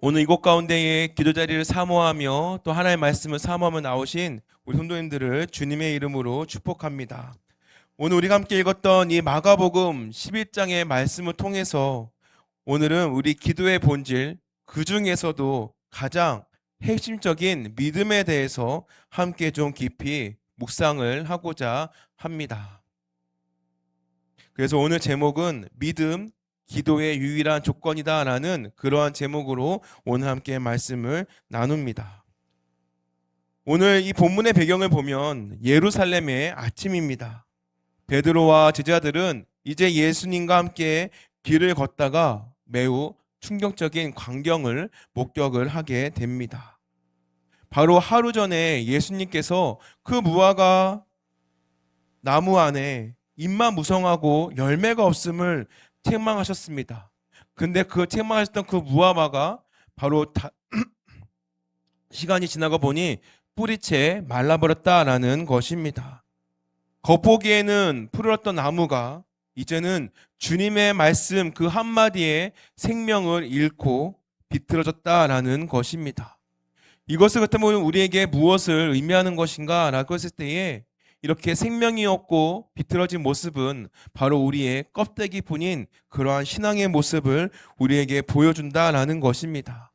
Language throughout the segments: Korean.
오늘 이곳 가운데에 기도 자리를 사모하며 또 하나님의 말씀을 사모하며 나오신 우리 성도님들을 주님의 이름으로 축복합니다. 오늘 우리가 함께 읽었던 이 마가복음 11장의 말씀을 통해서 오늘은 우리 기도의 본질, 그 중에서도 가장 핵심적인 믿음에 대해서 함께 좀 깊이 묵상을 하고자 합니다. 그래서 오늘 제목은 믿음, 기도의 유일한 조건이다라는 그러한 제목으로 오늘 함께 말씀을 나눕니다. 오늘 이 본문의 배경을 보면 예루살렘의 아침입니다. 베드로와 제자들은 이제 예수님과 함께 길을 걷다가 매우 충격적인 광경을 목격을 하게 됩니다. 바로 하루 전에 예수님께서 그 무화과 나무 안에 잎만 무성하고 열매가 없음을 책망하셨습니다. 근데 그 책망하셨던 그 무화과가 바로 시간이 지나고 보니 뿌리채 말라버렸다라는 것입니다. 겉보기에는 푸르렀던 나무가 이제는 주님의 말씀 그 한마디에 생명을 잃고 비틀어졌다라는 것입니다. 이것을 그렇다면 우리에게 무엇을 의미하는 것인가 라고 했을 때에 이렇게 생명이 없고 비틀어진 모습은 바로 우리의 껍데기뿐인 그러한 신앙의 모습을 우리에게 보여준다라는 것입니다.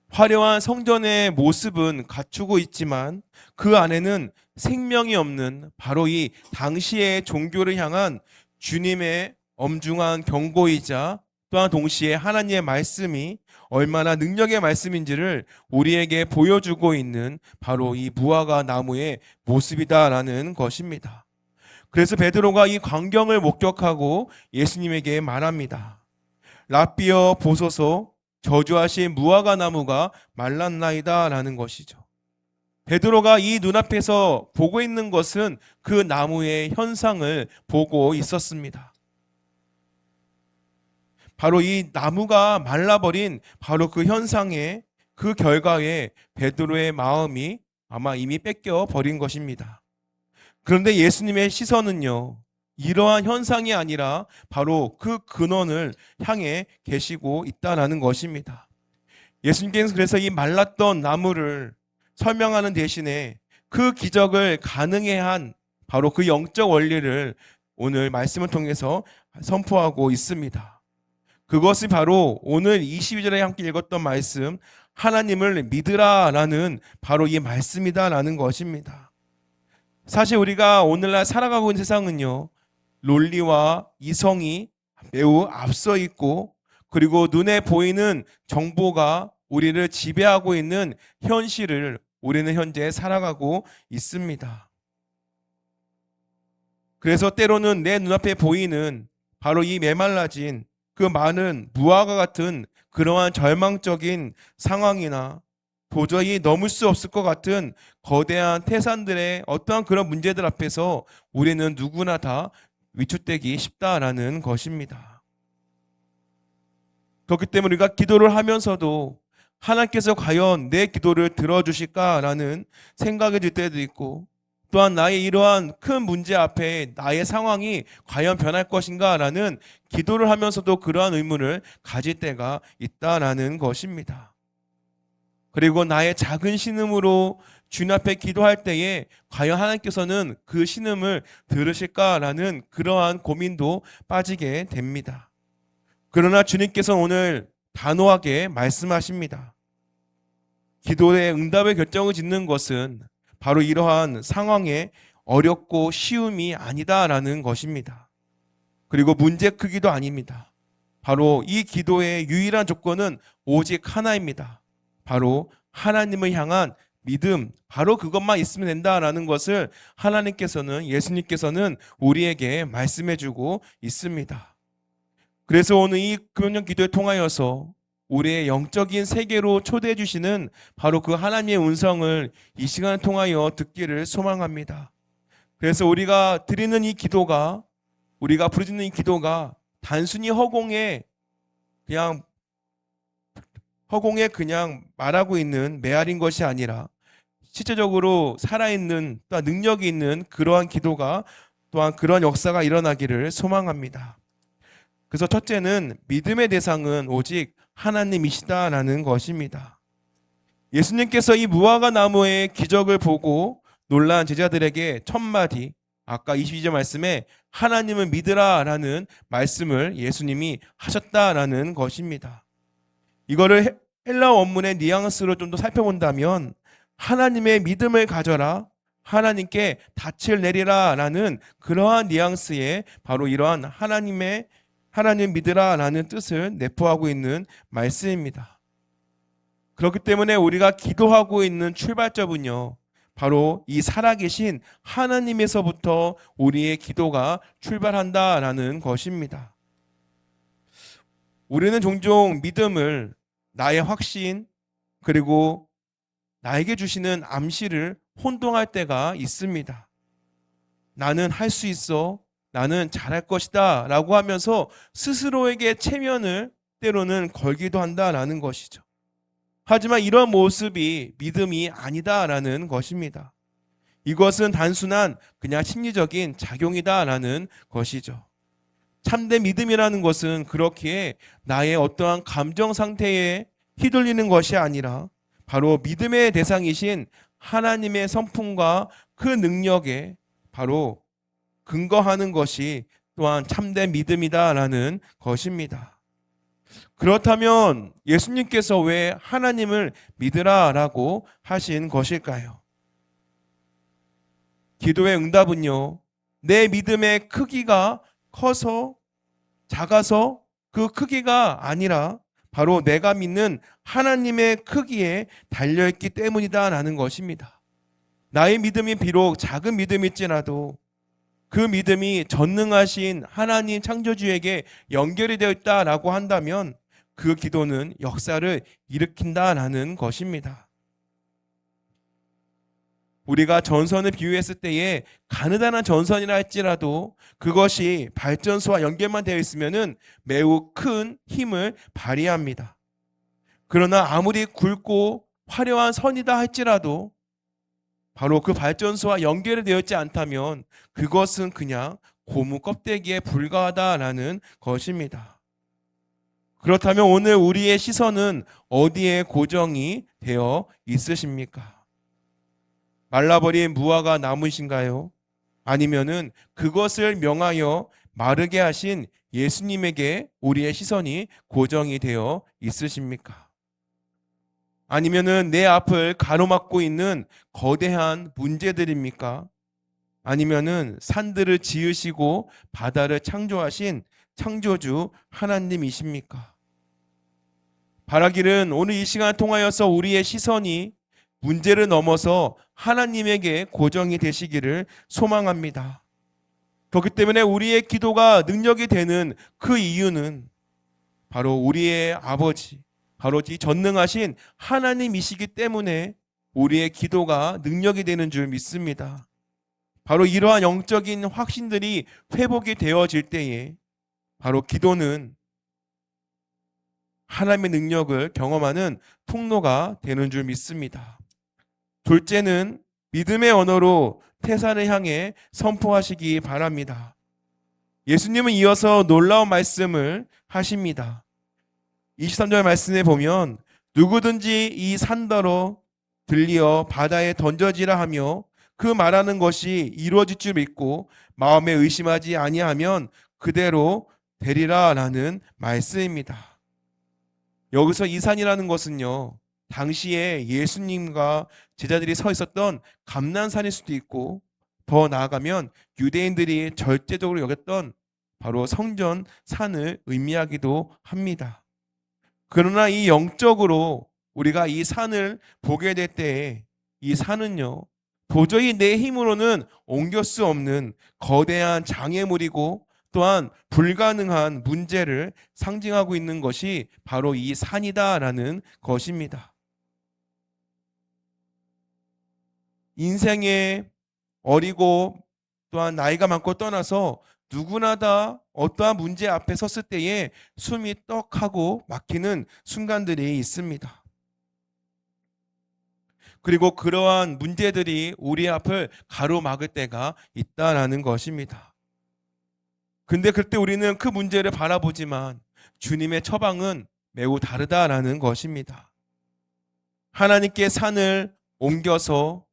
화려한 성전의 모습은 갖추고 있지만 그 안에는 생명이 없는 바로 이 당시의 종교를 향한 주님의 엄중한 경고이자 또한 동시에 하나님의 말씀이 얼마나 능력의 말씀인지를 우리에게 보여주고 있는 바로 이 무화과 나무의 모습이다라는 것입니다. 그래서 베드로가 이 광경을 목격하고 예수님에게 말합니다. 라삐어 보소서, 저주하신 무화과 나무가 말랐나이다라는 것이죠. 베드로가 이 눈앞에서 보고 있는 것은 그 나무의 현상을 보고 있었습니다. 바로 이 나무가 말라버린 바로 그 현상에 그 결과에 베드로의 마음이 아마 이미 뺏겨 버린 것입니다. 그런데 예수님의 시선은요, 이러한 현상이 아니라 바로 그 근원을 향해 계시고 있다는 것입니다. 예수님께서 그래서 이 말랐던 나무를 설명하는 대신에 그 기적을 가능해 한 바로 그 영적 원리를 오늘 말씀을 통해서 선포하고 있습니다. 그것이 바로 오늘 22절에 함께 읽었던 말씀, 하나님을 믿으라라는 바로 이 말씀이다라는 것입니다. 사실 우리가 오늘날 살아가고 있는 세상은요, 논리와 이성이 매우 앞서 있고, 그리고 눈에 보이는 정보가 우리를 지배하고 있는 현실을 우리는 현재 살아가고 있습니다. 그래서 때로는 내 눈앞에 보이는 바로 이 메말라진 그 많은 무화과 같은 그러한 절망적인 상황이나 도저히 넘을 수 없을 것 같은 거대한 태산들의 어떠한 그런 문제들 앞에서 우리는 누구나 다 위축되기 쉽다라는 것입니다. 그렇기 때문에 우리가 기도를 하면서도 하나님께서 과연 내 기도를 들어주실까라는 생각이 들 때도 있고, 또한 나의 이러한 큰 문제 앞에 나의 상황이 과연 변할 것인가라는 기도를 하면서도 그러한 의문을 가질 때가 있다라는 것입니다. 그리고 나의 작은 신음으로 주님 앞에 기도할 때에 과연 하나님께서는 그 신음을 들으실까라는 그러한 고민도 빠지게 됩니다. 그러나 주님께서 오늘 단호하게 말씀하십니다. 기도의 응답의 결정을 짓는 것은 바로 이러한 상황에 어렵고 쉬움이 아니다라는 것입니다. 그리고 문제 크기도 아닙니다. 바로 이 기도의 유일한 조건은 오직 하나입니다. 바로 하나님을 향한 믿음, 바로 그것만 있으면 된다라는 것을 하나님께서는, 예수님께서는 우리에게 말씀해주고 있습니다. 그래서 오늘 이 금요년 기도에 통하여서 우리의 영적인 세계로 초대해 주시는 바로 그 하나님의 음성을 이 시간을 통하여 듣기를 소망합니다. 그래서 우리가 드리는 이 기도가, 우리가 부르짖는 이 기도가 단순히 허공에 그냥 말하고 있는 메아리인 것이 아니라 실제적으로 살아있는, 또 능력이 있는 그러한 기도가, 또한 그러한 역사가 일어나기를 소망합니다. 그래서 첫째는 믿음의 대상은 오직 하나님이시다라는 것입니다. 예수님께서 이 무화과 나무의 기적을 보고 놀란 제자들에게 첫 마디, 아까 22절 말씀에 하나님을 믿으라라는 말씀을 예수님이 하셨다라는 것입니다. 이거를 헬라어 원문의 뉘앙스로 좀 더 살펴본다면 하나님의 믿음을 가져라, 하나님께 닻을 내리라라는 그러한 뉘앙스의 바로 이러한 하나님 믿으라라는 뜻을 내포하고 있는 말씀입니다. 그렇기 때문에 우리가 기도하고 있는 출발점은요, 바로 이 살아계신 하나님에서부터 우리의 기도가 출발한다라는 것입니다. 우리는 종종 믿음을 나의 확신 그리고 나에게 주시는 암시를 혼동할 때가 있습니다. 나는 할 수 있어, 나는 잘할 것이다 라고 하면서 스스로에게 체면을 때로는 걸기도 한다라는 것이죠. 하지만 이런 모습이 믿음이 아니다라는 것입니다. 이것은 단순한 그냥 심리적인 작용이다라는 것이죠. 참된 믿음이라는 것은 그렇기에 나의 어떠한 감정 상태에 휘둘리는 것이 아니라 바로 믿음의 대상이신 하나님의 성품과 그 능력에 바로 근거하는 것이 또한 참된 믿음이다라는 것입니다. 그렇다면 예수님께서 왜 하나님을 믿으라라고 하신 것일까요? 기도의 응답은요, 내 믿음의 크기가 커서 작아서 그 크기가 아니라 바로 내가 믿는 하나님의 크기에 달려있기 때문이다라는 것입니다. 나의 믿음이 비록 작은 믿음일지라도 그 믿음이 전능하신 하나님 창조주에게 연결이 되어 있다라고 한다면 그 기도는 역사를 일으킨다라는 것입니다. 우리가 전선을 비유했을 때에 가느다란 전선이라 할지라도 그것이 발전소와 연결만 되어 있으면 매우 큰 힘을 발휘합니다. 그러나 아무리 굵고 화려한 선이다 할지라도 바로 그 발전소와 연결이 되어 있지 않다면 그것은 그냥 고무 껍데기에 불과하다라는 것입니다. 그렇다면 오늘 우리의 시선은 어디에 고정이 되어 있으십니까? 말라버린 무화과 나무이신가요? 아니면은 그것을 명하여 마르게 하신 예수님에게 우리의 시선이 고정이 되어 있으십니까? 아니면은 내 앞을 가로막고 있는 거대한 문제들입니까? 아니면은 산들을 지으시고 바다를 창조하신 창조주 하나님이십니까? 바라기는 오늘 이 시간을 통하여서 우리의 시선이 문제를 넘어서 하나님에게 고정이 되시기를 소망합니다. 그렇기 때문에 우리의 기도가 능력이 되는 그 이유는 바로 우리의 아버지, 바로 이 전능하신 하나님이시기 때문에 우리의 기도가 능력이 되는 줄 믿습니다. 바로 이러한 영적인 확신들이 회복이 되어질 때에 바로 기도는 하나님의 능력을 경험하는 통로가 되는 줄 믿습니다. 둘째는 믿음의 언어로 태산을 향해 선포하시기 바랍니다. 예수님은 이어서 놀라운 말씀을 하십니다. 23절 말씀에 보면 누구든지 이 산더러 들리어 바다에 던져지라 하며 그 말하는 것이 이루어질 줄 믿고 마음에 의심하지 아니하면 그대로 되리라라는 말씀입니다. 여기서 이 산이라는 것은요, 당시에 예수님과 제자들이 서 있었던 감난산일 수도 있고 더 나아가면 유대인들이 절제적으로 여겼던 바로 성전 산을 의미하기도 합니다. 그러나 이 영적으로 우리가 이 산을 보게 될 때에 이 산은요, 도저히 내 힘으로는 옮길 수 없는 거대한 장애물이고 또한 불가능한 문제를 상징하고 있는 것이 바로 이 산이다라는 것입니다. 인생에 어리고 또한 나이가 많고 떠나서 누구나 다 어떠한 문제 앞에 섰을 때에 숨이 떡하고 막히는 순간들이 있습니다. 그리고 그러한 문제들이 우리 앞을 가로막을 때가 있다라는 것입니다. 근데 그때 우리는 그 문제를 바라보지만 주님의 처방은 매우 다르다라는 것입니다. 하나님께 산을 옮겨서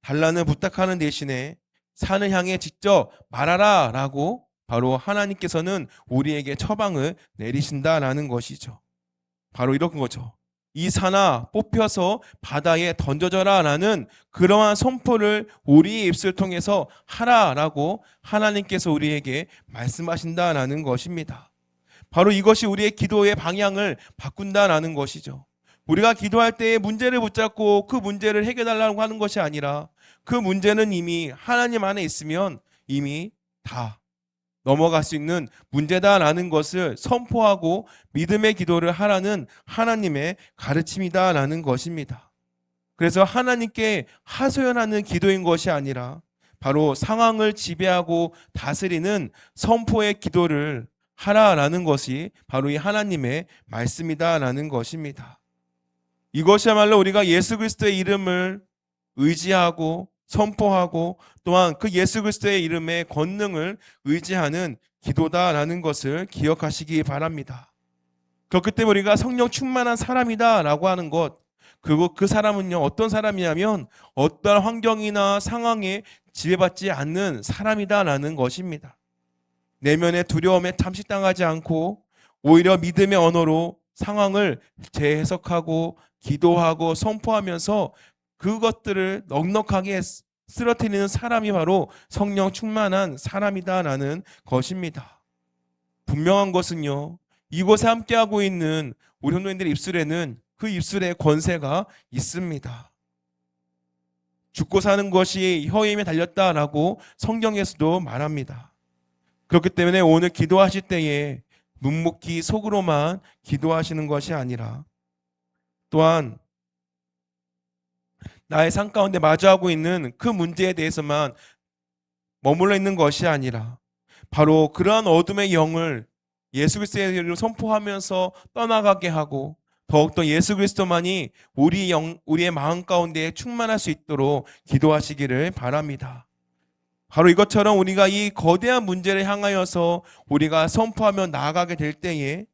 달라는 부탁하는 대신에 산을 향해 직접 말하라 라고 바로 하나님께서는 우리에게 처방을 내리신다라는 것이죠. 바로 이런 거죠. 이 산아 뽑혀서 바다에 던져져라 라는 그러한 선포를 우리의 입술을 통해서 하라라고 하나님께서 우리에게 말씀하신다라는 것입니다. 바로 이것이 우리의 기도의 방향을 바꾼다라는 것이죠. 우리가 기도할 때에 문제를 붙잡고 그 문제를 해결하려고 하는 것이 아니라 그 문제는 이미 하나님 안에 있으면 이미 다 넘어갈 수 있는 문제다라는 것을 선포하고 믿음의 기도를 하라는 하나님의 가르침이다라는 것입니다. 그래서 하나님께 하소연하는 기도인 것이 아니라 바로 상황을 지배하고 다스리는 선포의 기도를 하라라는 것이 바로 이 하나님의 말씀이다라는 것입니다. 이것이야말로 우리가 예수 그리스도의 이름을 의지하고 선포하고 또한 그 예수 그리스도의 이름의 권능을 의지하는 기도다라는 것을 기억하시기 바랍니다. 그렇기 때문에 우리가 성령 충만한 사람이다라고 하는 것, 그리고 그 사람은요 어떤 사람이냐면 어떤 환경이나 상황에 지배받지 않는 사람이다라는 것입니다. 내면의 두려움에 잠식당하지 않고 오히려 믿음의 언어로 상황을 재해석하고 기도하고 선포하면서 그것들을 넉넉하게 쓰러뜨리는 사람이 바로 성령 충만한 사람이다라는 것입니다. 분명한 것은요, 이곳에 함께하고 있는 우리 성도님들의 입술에는 그 입술의 권세가 있습니다. 죽고 사는 것이 혀에 힘에 달렸다라고 성경에서도 말합니다. 그렇기 때문에 오늘 기도하실 때에 묵묵히 속으로만 기도하시는 것이 아니라 또한 나의 삶 가운데 마주하고 있는 그 문제에 대해서만 머물러 있는 것이 아니라 바로 그러한 어둠의 영을 예수 그리스도의 이름으로 선포하면서 떠나가게 하고 더욱더 예수 그리스도만이 우리의 마음 가운데 충만할 수 있도록 기도하시기를 바랍니다. 바로 이것처럼 우리가 이 거대한 문제를 향하여서 우리가 선포하며 나아가게 될 때에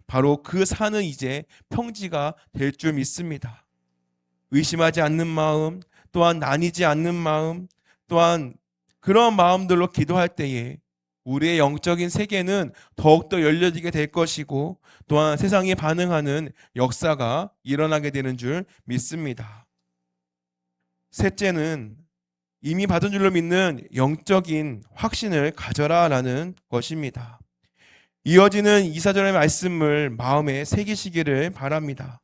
바로 그 산은 이제 평지가 될 줄 믿습니다. 의심하지 않는 마음, 또한 나뉘지 않는 마음, 또한 그런 마음들로 기도할 때에 우리의 영적인 세계는 더욱더 열려지게 될 것이고 또한 세상에 반응하는 역사가 일어나게 되는 줄 믿습니다. 셋째는 이미 받은 줄로 믿는 영적인 확신을 가져라라는 것입니다. 이어지는 이사절의 말씀을 마음에 새기시기를 바랍니다.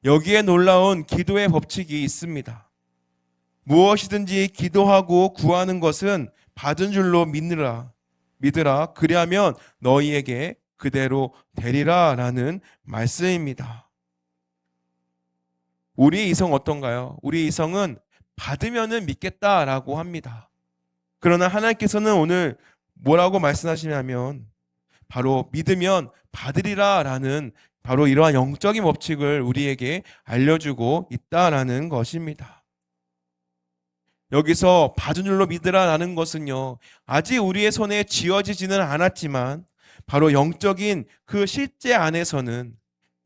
여기에 놀라운 기도의 법칙이 있습니다. 무엇이든지 기도하고 구하는 것은 받은 줄로 믿으라. 그리하면 너희에게 그대로 되리라 라는 말씀입니다. 우리의 이성 어떤가요? 우리의 이성은 받으면은 믿겠다라고 합니다. 그러나 하나님께서는 오늘 뭐라고 말씀하시냐면 바로 믿으면 받으리라 라는 바로 이러한 영적인 법칙을 우리에게 알려주고 있다라는 것입니다. 여기서 받은 줄로 믿으라라는 것은요, 아직 우리의 손에 쥐어지지는 않았지만 바로 영적인 그 실제 안에서는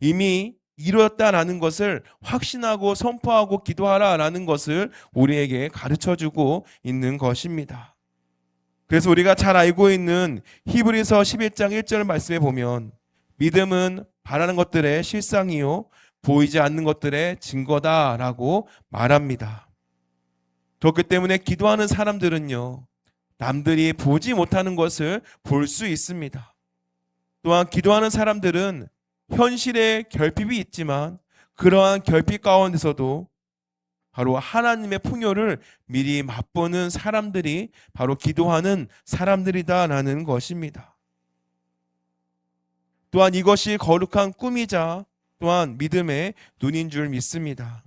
이미 이루었다라는 것을 확신하고 선포하고 기도하라라는 것을 우리에게 가르쳐주고 있는 것입니다. 그래서 우리가 잘 알고 있는 히브리서 11장 1절 말씀에 보면 믿음은 바라는 것들의 실상이요 보이지 않는 것들의 증거다라고 말합니다. 그렇기 때문에 기도하는 사람들은요 남들이 보지 못하는 것을 볼 수 있습니다. 또한 기도하는 사람들은 현실에 결핍이 있지만 그러한 결핍 가운데서도 바로 하나님의 풍요를 미리 맛보는 사람들이 바로 기도하는 사람들이다라는 것입니다. 또한 이것이 거룩한 꿈이자 또한 믿음의 눈인 줄 믿습니다.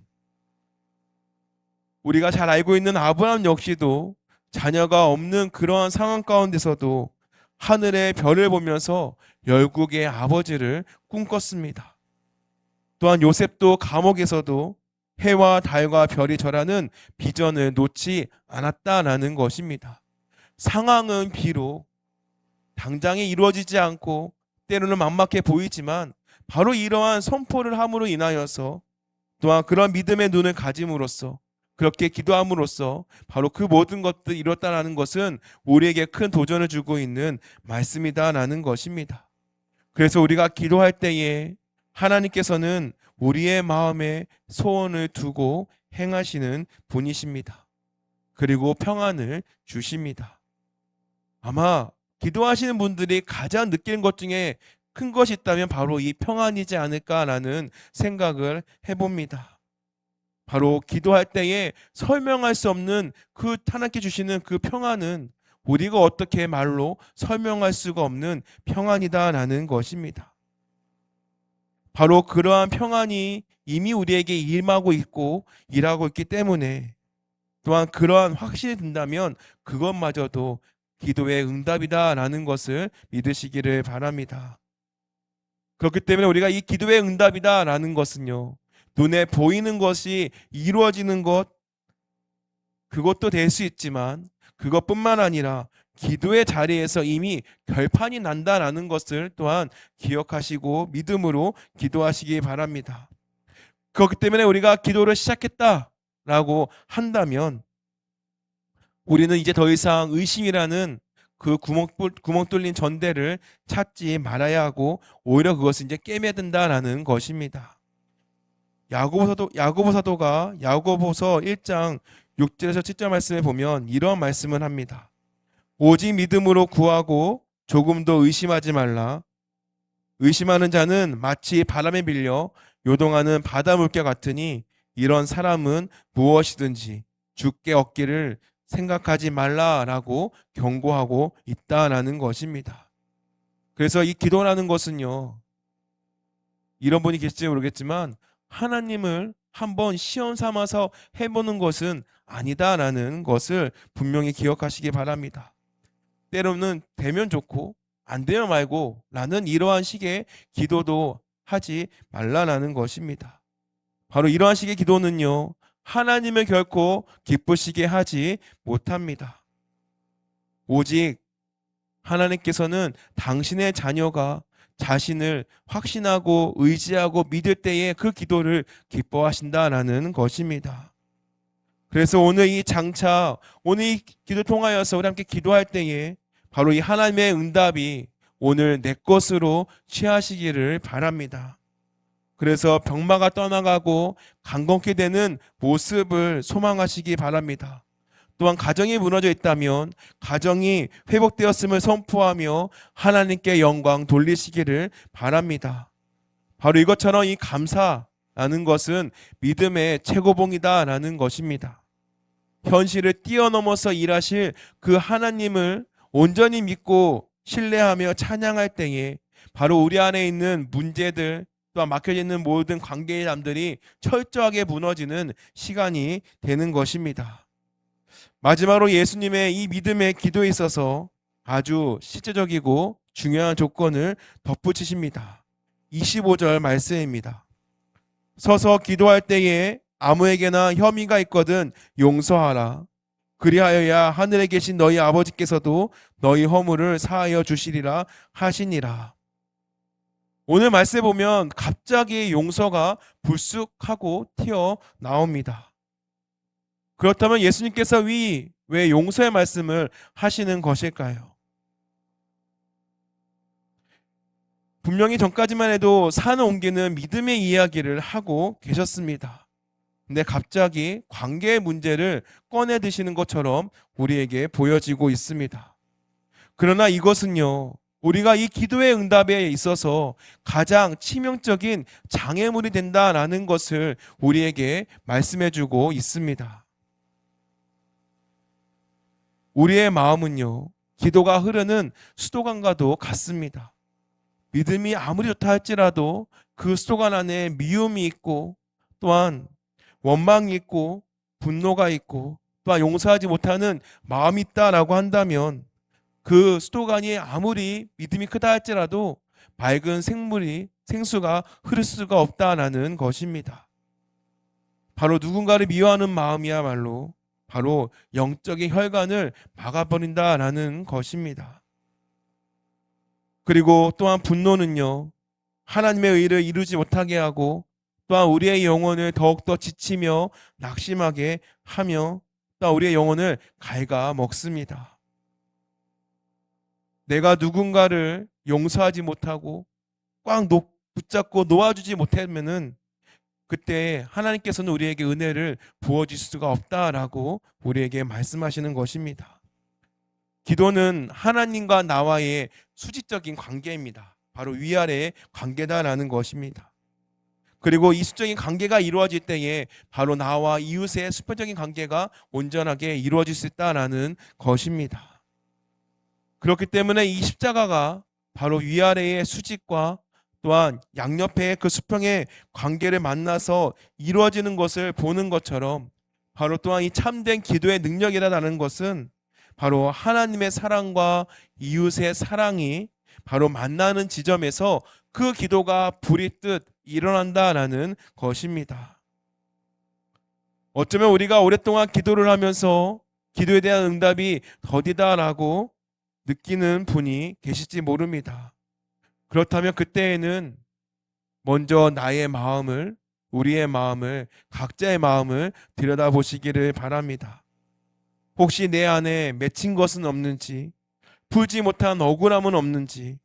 우리가 잘 알고 있는 아브라함 역시도 자녀가 없는 그러한 상황 가운데서도 하늘의 별을 보면서 열국의 아버지를 꿈꿨습니다. 또한 요셉도 감옥에서도 해와 달과 별이 절하는 비전을 놓지 않았다라는 것입니다. 상황은 비록 당장에 이루어지지 않고 때로는 만막해 보이지만 바로 이러한 선포를 함으로 인하여서 또한 그런 믿음의 눈을 가짐으로써 그렇게 기도함으로써 바로 그 모든 것들이 이뤘다라는 것은 우리에게 큰 도전을 주고 있는 말씀이다라는 것입니다. 그래서 우리가 기도할 때에 하나님께서는 우리의 마음에 소원을 두고 행하시는 분이십니다. 그리고 평안을 주십니다. 아마 기도하시는 분들이 가장 느끼는 것 중에 큰 것이 있다면 바로 이 평안이지 않을까라는 생각을 해봅니다. 바로 기도할 때에 설명할 수 없는 그 하나님께 주시는 그 평안은 우리가 어떻게 말로 설명할 수가 없는 평안이다라는 것입니다. 바로 그러한 평안이 이미 우리에게 임하고 있고 일하고 있기 때문에 또한 그러한 확신이 든다면 그것마저도 기도의 응답이다라는 것을 믿으시기를 바랍니다. 그렇기 때문에 우리가 이 기도의 응답이다라는 것은요, 눈에 보이는 것이 이루어지는 것, 그것도 될 수 있지만 그것뿐만 아니라 기도의 자리에서 이미 결판이 난다라는 것을 또한 기억하시고 믿음으로 기도하시기 바랍니다. 그렇기 때문에 우리가 기도를 시작했다라고 한다면 우리는 이제 더 이상 의심이라는 그 구멍 뚫린 전대를 찾지 말아야 하고 오히려 그것을 이제 깨매야 된다라는 것입니다. 야고보 사도가 야고보서 1장 6절에서 7절 말씀에 보면 이런 말씀을 합니다. 오직 믿음으로 구하고 조금도 의심하지 말라. 의심하는 자는 마치 바람에 빌려 요동하는 바다 물개 같으니 이런 사람은 무엇이든지 주께 얻기를 생각하지 말라라고 경고하고 있다라는 것입니다. 그래서 이 기도라는 것은요, 이런 분이 계실지 모르겠지만 하나님을 한번 시험 삼아서 해보는 것은 아니다라는 것을 분명히 기억하시기 바랍니다. 때로는 되면 좋고 안 되면 말고 라는 이러한 식의 기도도 하지 말라라는 것입니다. 바로 이러한 식의 기도는요, 하나님을 결코 기쁘시게 하지 못합니다. 오직 하나님께서는 당신의 자녀가 자신을 확신하고 의지하고 믿을 때에 그 기도를 기뻐하신다라는 것입니다. 그래서 오늘 이 장차, 오늘 이 기도 통하여서 우리 함께 기도할 때에 바로 이 하나님의 응답이 오늘 내 것으로 취하시기를 바랍니다. 그래서 병마가 떠나가고 강건케 되는 모습을 소망하시기 바랍니다. 또한 가정이 무너져 있다면 가정이 회복되었음을 선포하며 하나님께 영광 돌리시기를 바랍니다. 바로 이것처럼 이 감사라는 것은 믿음의 최고봉이다라는 것입니다. 현실을 뛰어넘어서 일하실 그 하나님을 온전히 믿고 신뢰하며 찬양할 때에 바로 우리 안에 있는 문제들 또한 막혀져 있는 모든 관계의 담들이 철저하게 무너지는 시간이 되는 것입니다. 마지막으로 예수님의 이 믿음의 기도에 있어서 아주 실제적이고 중요한 조건을 덧붙이십니다. 25절 말씀입니다. 서서 기도할 때에 아무에게나 혐의가 있거든 용서하라. 그리하여야 하늘에 계신 너희 아버지께서도 너희 허물을 사하여 주시리라 하시니라. 오늘 말씀에 보면 갑자기 용서가 불쑥하고 튀어나옵니다. 그렇다면 예수님께서 왜 용서의 말씀을 하시는 것일까요? 분명히 전까지만 해도 산을 옮기는 믿음의 이야기를 하고 계셨습니다. 근데 갑자기 관계의 문제를 꺼내 드시는 것처럼 우리에게 보여지고 있습니다. 그러나 이것은요, 우리가 이 기도의 응답에 있어서 가장 치명적인 장애물이 된다라는 것을 우리에게 말씀해주고 있습니다. 우리의 마음은요, 기도가 흐르는 수도관과도 같습니다. 믿음이 아무리 좋다 할지라도 그 수도관 안에 미움이 있고 또한 원망이 있고 분노가 있고 또한 용서하지 못하는 마음이 있다라고 한다면 그 수도관이 아무리 믿음이 크다 할지라도 맑은 생수가 흐를 수가 없다라는 것입니다. 바로 누군가를 미워하는 마음이야말로 바로 영적인 혈관을 막아버린다라는 것입니다. 그리고 또한 분노는요, 하나님의 의를 이루지 못하게 하고 또한 우리의 영혼을 더욱더 지치며 낙심하게 하며 또한 우리의 영혼을 갉아먹습니다. 내가 누군가를 용서하지 못하고 꽉 붙잡고 놓아주지 못하면은 그때 하나님께서는 우리에게 은혜를 부어줄 수가 없다라고 우리에게 말씀하시는 것입니다. 기도는 하나님과 나와의 수직적인 관계입니다. 바로 위아래의 관계다라는 것입니다. 그리고 이 수적인 관계가 이루어질 때에 바로 나와 이웃의 수평적인 관계가 온전하게 이루어질 수 있다라는 것입니다. 그렇기 때문에 이 십자가가 바로 위아래의 수직과 또한 양옆의 그 수평의 관계를 만나서 이루어지는 것을 보는 것처럼 바로 또한 이 참된 기도의 능력이라는 것은 바로 하나님의 사랑과 이웃의 사랑이 바로 만나는 지점에서 그 기도가 불이 뜨 일어난다라는 것입니다. 어쩌면 우리가 오랫동안 기도를 하면서 기도에 대한 응답이 더디다라고 느끼는 분이 계실지 모릅니다. 그렇다면 그때에는 먼저 나의 마음을, 우리의 마음을, 각자의 마음을 들여다보시기를 바랍니다. 혹시 내 안에 맺힌 것은 없는지, 풀지 못한 억울함은 없는지,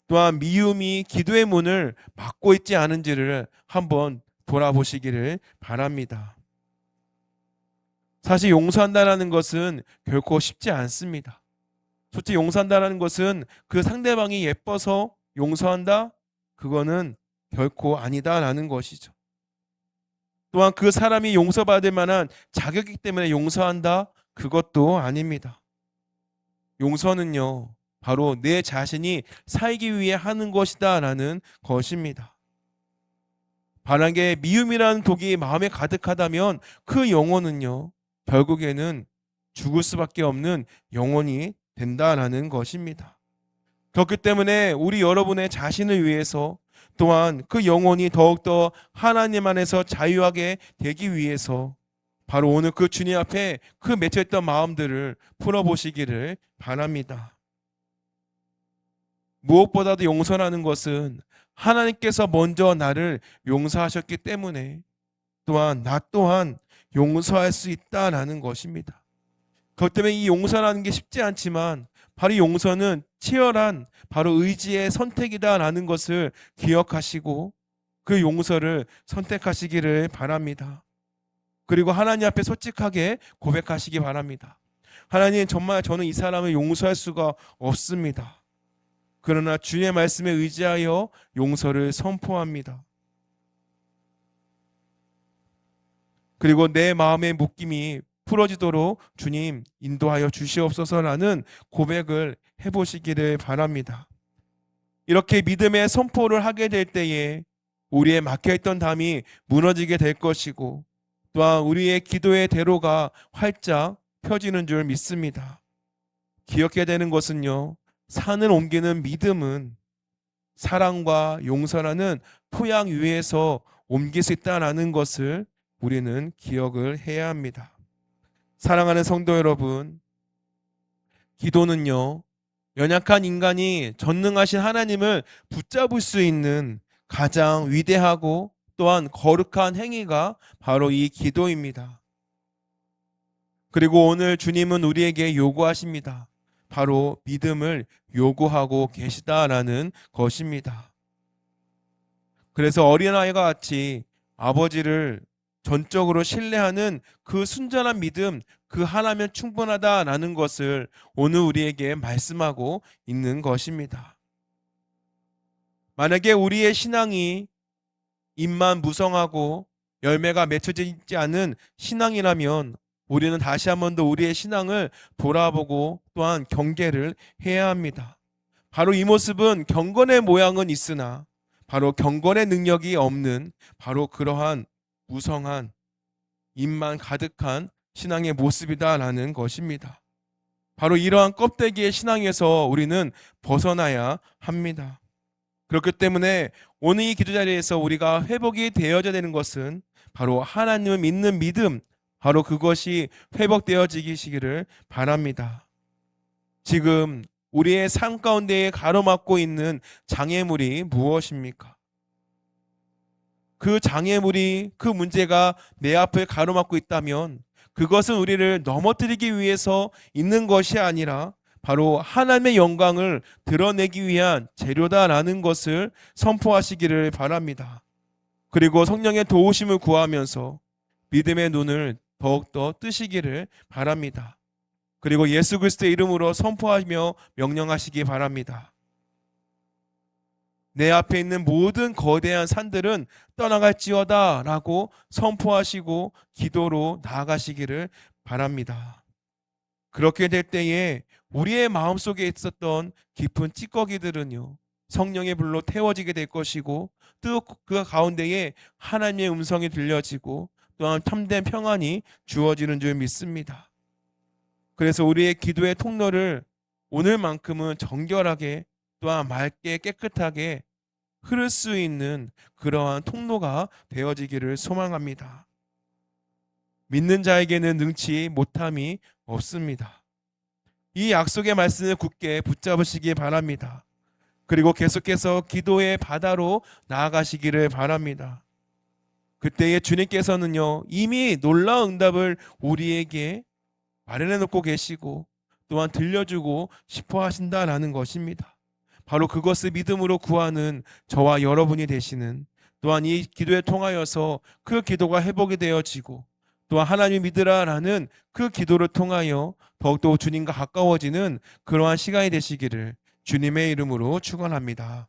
또한 미움이 기도의 문을 막고 있지 않은지를 한번 돌아보시기를 바랍니다. 사실 용서한다는 것은 결코 쉽지 않습니다. 솔직히 용서한다는 것은 그 상대방이 예뻐서 용서한다? 그거는 결코 아니다라는 것이죠. 또한 그 사람이 용서받을 만한 자격이기 때문에 용서한다? 그것도 아닙니다. 용서는요, 바로 내 자신이 살기 위해 하는 것이다라는 것입니다. 만약에 미움이라는 독이 마음에 가득하다면 그 영혼은요, 결국에는 죽을 수밖에 없는 영혼이 된다라는 것입니다. 그렇기 때문에 우리 여러분의 자신을 위해서 또한 그 영혼이 더욱더 하나님 안에서 자유하게 되기 위해서 바로 오늘 그 주님 앞에 그 맺혀있던 마음들을 풀어보시기를 바랍니다. 무엇보다도 용서라는 것은 하나님께서 먼저 나를 용서하셨기 때문에 또한 나 또한 용서할 수 있다라는 것입니다. 그렇기 때문에 이 용서라는 게 쉽지 않지만 바로 용서는 치열한 바로 의지의 선택이다라는 것을 기억하시고 그 용서를 선택하시기를 바랍니다. 그리고 하나님 앞에 솔직하게 고백하시기 바랍니다. 하나님, 정말 저는 이 사람을 용서할 수가 없습니다. 그러나 주의 말씀에 의지하여 용서를 선포합니다. 그리고 내 마음의 묶임이 풀어지도록 주님 인도하여 주시옵소서라는 고백을 해보시기를 바랍니다. 이렇게 믿음의 선포를 하게 될 때에 우리의 막혀있던 담이 무너지게 될 것이고 또한 우리의 기도의 대로가 활짝 펴지는 줄 믿습니다. 기억해야 되는 것은요, 산을 옮기는 믿음은 사랑과 용서라는 토양 위에서 옮길 수 있다는 것을 우리는 기억을 해야 합니다. 사랑하는 성도 여러분, 기도는요, 연약한 인간이 전능하신 하나님을 붙잡을 수 있는 가장 위대하고 또한 거룩한 행위가 바로 이 기도입니다. 그리고 오늘 주님은 우리에게 요구하십니다. 바로 믿음을 요구하고 계시다라는 것입니다. 그래서 어린아이가 같이 아버지를 전적으로 신뢰하는 그 순전한 믿음, 그 하나면 충분하다라는 것을 오늘 우리에게 말씀하고 있는 것입니다. 만약에 우리의 신앙이 입만 무성하고 열매가 맺혀지지 않은 신앙이라면 우리는 다시 한 번 더 우리의 신앙을 돌아보고 또한 경계를 해야 합니다. 바로 이 모습은 경건의 모양은 있으나 바로 경건의 능력이 없는 바로 그러한 무성한 입만 가득한 신앙의 모습이다라는 것입니다. 바로 이러한 껍데기의 신앙에서 우리는 벗어나야 합니다. 그렇기 때문에 오늘 이 기도 자리에서 우리가 회복이 되어야 되는 것은 바로 하나님을 믿는 믿음, 바로 그것이 회복되어지기를 바랍니다. 지금 우리의 삶 가운데에 가로막고 있는 장애물이 무엇입니까? 그 장애물이, 그 문제가 내 앞을 가로막고 있다면 그것은 우리를 넘어뜨리기 위해서 있는 것이 아니라 바로 하나님의 영광을 드러내기 위한 재료다라는 것을 선포하시기를 바랍니다. 그리고 성령의 도우심을 구하면서 믿음의 눈을 더욱더 뜨시기를 바랍니다. 그리고 예수 그리스도의 이름으로 선포하며 명령하시기 바랍니다. 내 앞에 있는 모든 거대한 산들은 떠나갈지어다 라고 선포하시고 기도로 나아가시기를 바랍니다. 그렇게 될 때에 우리의 마음속에 있었던 깊은 찌꺼기들은요, 성령의 불로 태워지게 될 것이고 또 그 가운데에 하나님의 음성이 들려지고 또한 참된 평안이 주어지는 줄 믿습니다. 그래서 우리의 기도의 통로를 오늘만큼은 정결하게 또한 맑게 깨끗하게 흐를 수 있는 그러한 통로가 되어지기를 소망합니다. 믿는 자에게는 능치 못함이 없습니다. 이 약속의 말씀을 굳게 붙잡으시기 바랍니다. 그리고 계속해서 기도의 바다로 나아가시기를 바랍니다. 그때에 주님께서는요, 이미 놀라운 응답을 우리에게 마련해 놓고 계시고 또한 들려주고 싶어 하신다라는 것입니다. 바로 그것을 믿음으로 구하는 저와 여러분이 되시는, 또한 이 기도에 통하여서 그 기도가 회복이 되어지고 또한 하나님 믿으라라는 그 기도를 통하여 더욱더 주님과 가까워지는 그러한 시간이 되시기를 주님의 이름으로 축원합니다.